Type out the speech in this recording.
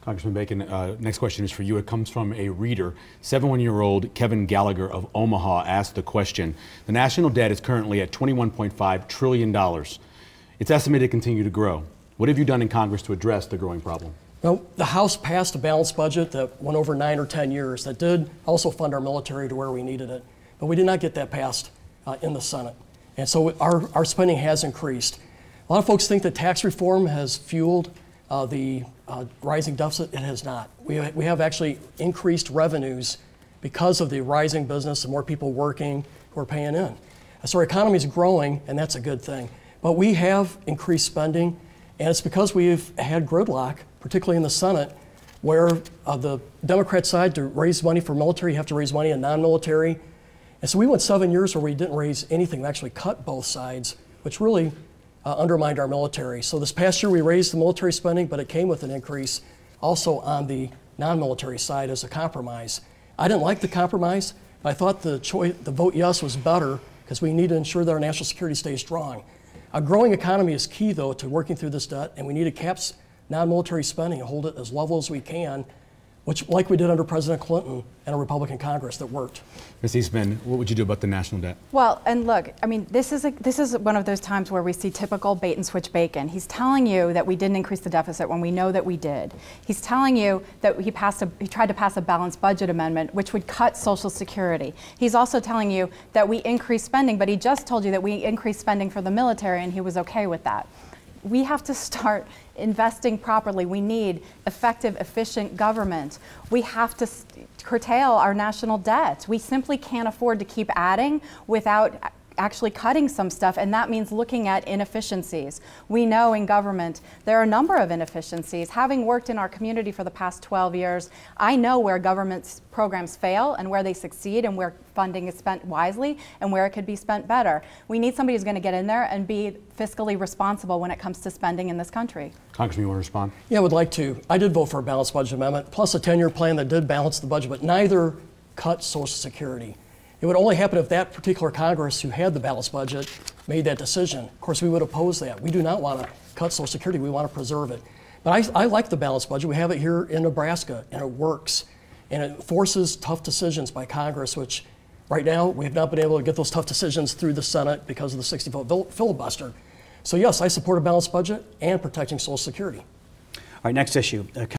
Congressman Bacon, next question is for you. It comes from a reader. 71-year-old Kevin Gallagher of Omaha asked the question. The national debt is currently at $21.5 trillion. It's estimated to continue to grow. What have you done in Congress to address the growing problem? Well, the House passed a balanced budget that went over 9 or 10 years that did also fund our military to where we needed it. But we did not get that passed in the Senate. And so our spending has increased. A lot of folks think that tax reform has fueled the rising deficit. It has not. We have actually increased revenues because of the rising business and more people working who are paying in. So our economy is growing, and that's a good thing. But we have increased spending, and it's because we've had gridlock, particularly in the Senate, where the Democrat side, to raise money for military, you have to raise money in non-military. And so we went 7 years where we didn't raise anything. We actually cut both sides, which really undermined our military. So this past year we raised the military spending, but it came with an increase also on the non-military side as a compromise. I didn't like the compromise, but I thought the vote yes was better because we need to ensure that our national security stays strong. A growing economy is key, though, to working through this debt, and we need to cap non-military spending and hold it as level as we can, which, like we did under President Clinton and a Republican Congress, that worked. Ms. Eastman, what would you do about the national debt? Well, and look, I mean, this is one of those times where we see typical bait and switch Bacon. He's telling you that we didn't increase the deficit when we know that we did. He's telling you that he tried to pass a balanced budget amendment, which would cut Social Security. He's also telling you that we increased spending, but he just told you that we increased spending for the military, and he was okay with that. We have to start investing properly. We need effective, efficient government. We have to curtail our national debt. We simply can't afford to keep adding without actually cutting some stuff, and that means looking at inefficiencies. We know in government there are a number of inefficiencies. Having worked in our community for the past 12 years, I know where government's programs fail and where they succeed and where funding is spent wisely and where it could be spent better. We need somebody who's going to get in there and be fiscally responsible when it comes to spending in this country. Congressman, you want to respond? Yeah, I would like to. I did vote for a balanced budget amendment, plus a 10-year plan that did balance the budget, but neither cut Social Security. It would only happen if that particular Congress who had the balanced budget made that decision. Of course, we would oppose that. We do not want to cut Social Security. We want to preserve it. But I like the balanced budget. We have it here in Nebraska, and it works. And it forces tough decisions by Congress, which right now we have not been able to get those tough decisions through the Senate because of the 60-vote filibuster. So yes, I support a balanced budget and protecting Social Security. All right, next issue.